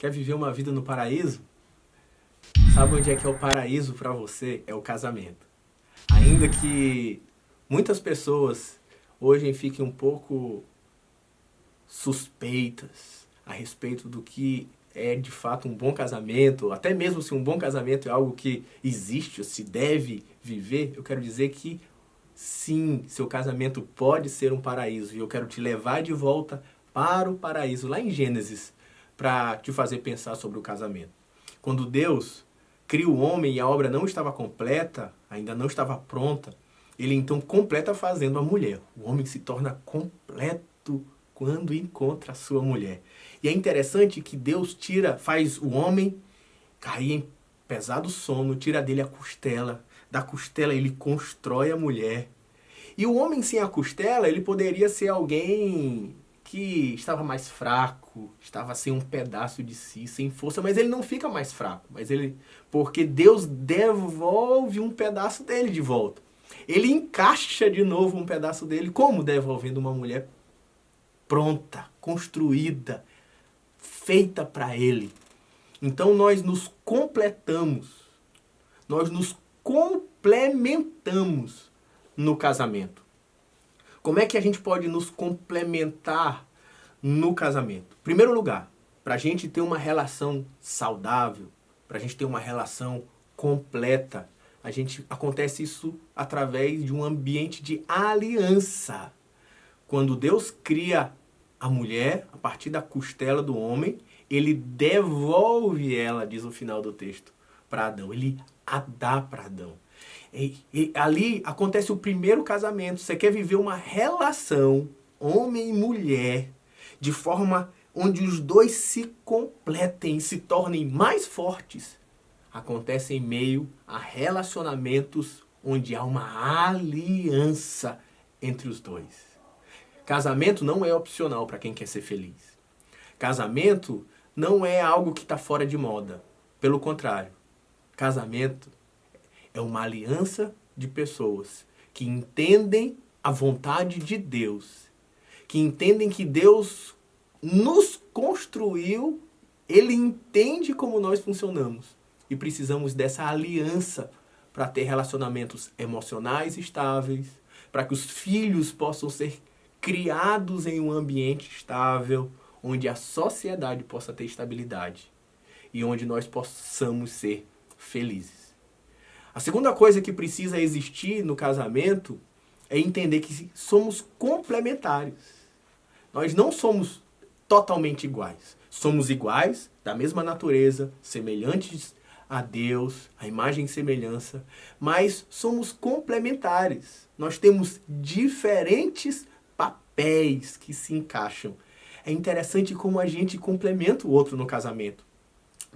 Quer viver uma vida no paraíso? Sabe onde é que é o paraíso para você? É o casamento. Ainda que muitas pessoas hoje fiquem um pouco suspeitas a respeito do que é de fato um bom casamento, até mesmo se um bom casamento é algo que existe ou se deve viver, eu quero dizer que sim, seu casamento pode ser um paraíso e eu quero te levar de volta para o paraíso, lá em Gênesis, para te fazer pensar sobre o casamento. Quando Deus cria o homem e a obra não estava completa, ainda não estava pronta, ele então completa fazendo a mulher. O homem se torna completo quando encontra a sua mulher. E é interessante que Deus faz o homem cair em pesado sono, tira dele a costela, da costela ele constrói a mulher. E o homem sem a costela, ele poderia ser alguém que estava mais fraco, estava sem um pedaço de si, sem força, mas ele não fica mais fraco, porque Deus devolve um pedaço dele de volta. Ele encaixa de novo um pedaço dele, como devolvendo uma mulher pronta, construída, feita para ele. Então nós nos completamos, nós nos complementamos no casamento. Como é que a gente pode nos complementar no casamento? Em primeiro lugar, para a gente ter uma relação saudável, para a gente ter uma relação completa, acontece isso através de um ambiente de aliança. Quando Deus cria a mulher, a partir da costela do homem, ele devolve ela, diz o final do texto, para Adão. Ele a dá para Adão. E ali acontece o primeiro casamento. Você quer viver uma relação, homem e mulher, de forma onde os dois se completem, se tornem mais fortes. Acontece em meio a relacionamentos onde há uma aliança entre os dois. Casamento não é opcional para quem quer ser feliz. Casamento não é algo que está fora de moda. Pelo contrário, casamento é uma aliança de pessoas que entendem a vontade de Deus, que entendem que Deus nos construiu, Ele entende como nós funcionamos e precisamos dessa aliança para ter relacionamentos emocionais estáveis, para que os filhos possam ser criados em um ambiente estável, onde a sociedade possa ter estabilidade e onde nós possamos ser felizes. A segunda coisa que precisa existir no casamento é entender que somos complementares. Nós não somos totalmente iguais. Somos iguais, da mesma natureza, semelhantes a Deus, a imagem e semelhança, mas somos complementares. Nós temos diferentes papéis que se encaixam. É interessante como a gente complementa o outro no casamento.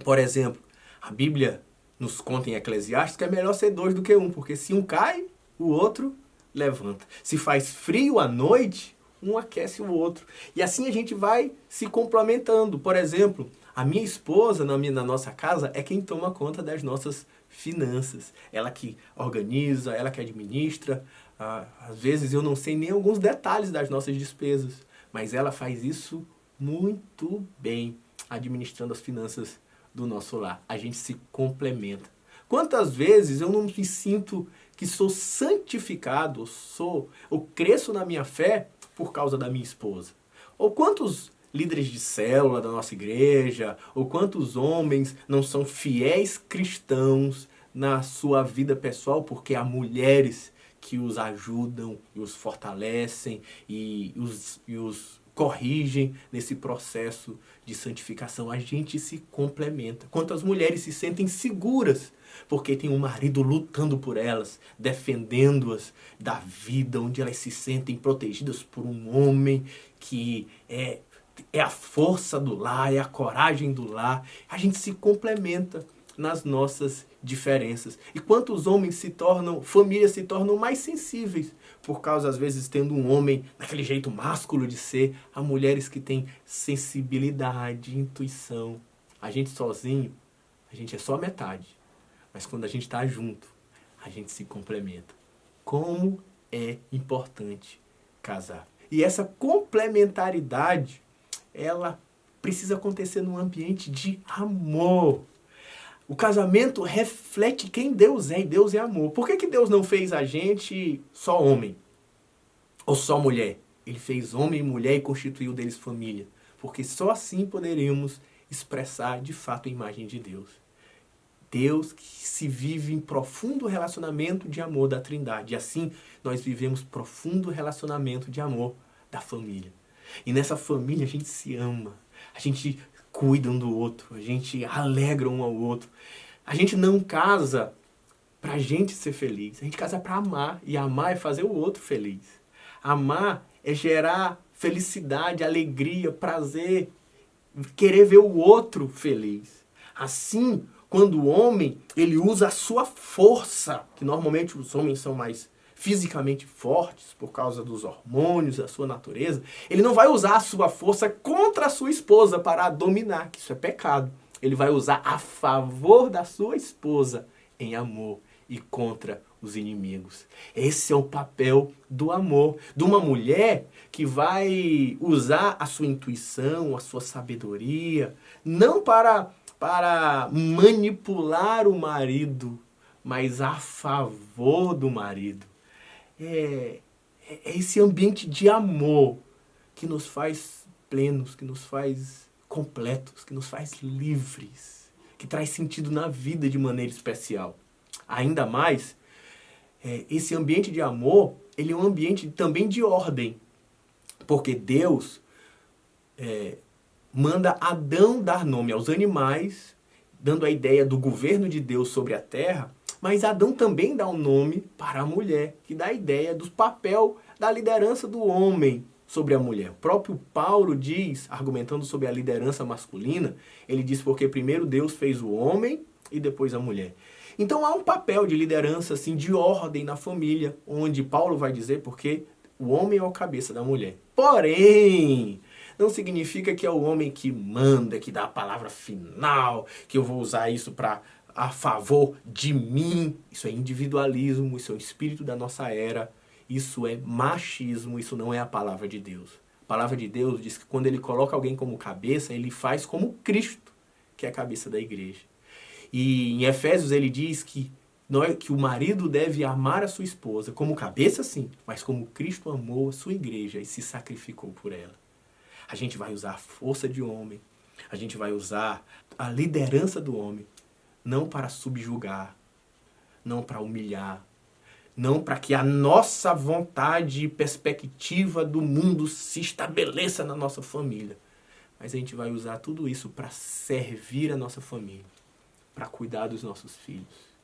Por exemplo, a Bíblia nos conta em Eclesiastes que é melhor ser dois do que um, porque se um cai, o outro levanta. Se faz frio à noite, um aquece o outro. E assim a gente vai se complementando. Por exemplo, a minha esposa na nossa casa é quem toma conta das nossas finanças. Ela que organiza, ela que administra. Às vezes eu não sei nem alguns detalhes das nossas despesas, mas ela faz isso muito bem, administrando as finanças do nosso lar. A gente se complementa. Quantas vezes eu não me sinto que sou santificado, ou cresço na minha fé por causa da minha esposa? Ou quantos líderes de célula da nossa igreja, ou quantos homens não são fiéis cristãos na sua vida pessoal porque há mulheres que os ajudam e os fortalecem e os corrigem nesse processo de santificação. A gente se complementa. Quantas mulheres se sentem seguras porque tem um marido lutando por elas, defendendo-as da vida, onde elas se sentem protegidas por um homem que é a força do lar, é a coragem do lar. A gente se complementa nas nossas diferenças. E quantos homens famílias se tornam mais sensíveis, por causa, às vezes, tendo um homem daquele jeito másculo de ser, há mulheres que têm sensibilidade, intuição. A gente sozinho, a gente é só metade. Mas quando a gente está junto, a gente se complementa. Como é importante casar. E essa complementaridade, ela precisa acontecer num ambiente de amor. O casamento reflete quem Deus é, e Deus é amor. Por que Deus não fez a gente só homem ou só mulher? Ele fez homem e mulher e constituiu deles família. Porque só assim poderíamos expressar de fato a imagem de Deus. Deus que se vive em profundo relacionamento de amor da Trindade. E assim nós vivemos profundo relacionamento de amor da família. E nessa família a gente se ama, a gente cuida um do outro, a gente alegra um ao outro. A gente não casa pra gente ser feliz, a gente casa pra amar. E amar é fazer o outro feliz. Amar é gerar felicidade, alegria, prazer, querer ver o outro feliz. Assim, quando o homem ele usa a sua força, que normalmente os homens são mais fisicamente fortes por causa dos hormônios, da sua natureza, ele não vai usar a sua força contra a sua esposa para a dominar, que isso é pecado. Ele vai usar a favor da sua esposa em amor e contra os inimigos. Esse é o papel do amor, de uma mulher que vai usar a sua intuição, a sua sabedoria, não para manipular o marido, mas a favor do marido. É esse ambiente de amor que nos faz plenos, que nos faz completos, que nos faz livres, que traz sentido na vida de maneira especial. Ainda mais, esse ambiente de amor, ele é um ambiente também de ordem, porque Deus manda Adão dar nome aos animais, dando a ideia do governo de Deus sobre a terra, mas Adão também dá um nome para a mulher, que dá a ideia do papel da liderança do homem sobre a mulher. O próprio Paulo diz, argumentando sobre a liderança masculina, ele diz porque primeiro Deus fez o homem e depois a mulher. Então há um papel de liderança, assim, de ordem na família, onde Paulo vai dizer porque o homem é o cabeça da mulher. Porém, não significa que é o homem que manda, que dá a palavra final, que eu vou usar isso a favor de mim. Isso é individualismo, isso é o espírito da nossa era, isso é machismo, isso não é a palavra de Deus. A palavra de Deus diz que quando ele coloca alguém como cabeça, ele faz como Cristo, que é a cabeça da igreja. E em Efésios ele diz que o marido deve amar a sua esposa como cabeça sim, mas como Cristo amou a sua igreja e se sacrificou por ela. A gente vai usar a força de homem, a gente vai usar a liderança do homem, não para subjugar, não para humilhar, não para que a nossa vontade e perspectiva do mundo se estabeleça na nossa família. Mas a gente vai usar tudo isso para servir a nossa família, para cuidar dos nossos filhos.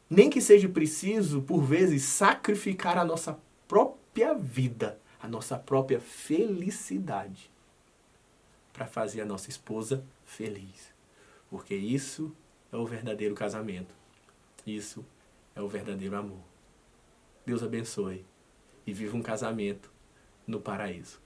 Nem que seja preciso, por vezes, sacrificar a nossa própria vida, a nossa própria felicidade, para fazer a nossa esposa feliz. Porque isso é o verdadeiro casamento. Isso é o verdadeiro amor. Deus abençoe e viva um casamento no paraíso.